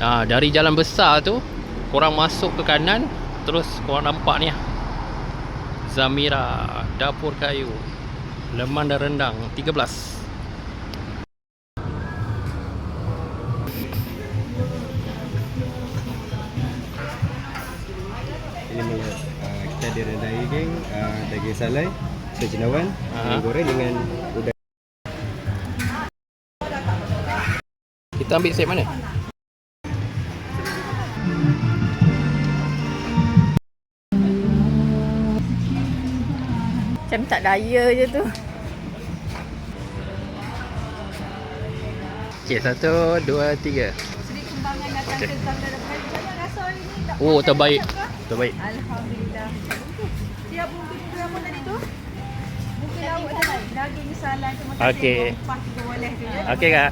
Dari jalan besar tu korang masuk ke kanan, terus korang nampak ni Zamira Dapur Kayu Lemang dan Rendang 13. Ini melihat kita ada rendang daging, daging salai, sejenawan, goreng dengan udang. Kita ambil set mana? Macam tak daya je tu. Okay, 1, 2, 3. Seri Kembangan datang ke Zamira Dapur Kayu. Saya rasa hari ni tak Oh, terbaik. Terbaik. Alhamdulillah. Siap bungkus apa tadi tu? Bungkus lauk tadi. Daging salai tu macam Okey. kuah juga boleh tu ya. Okey, Kak.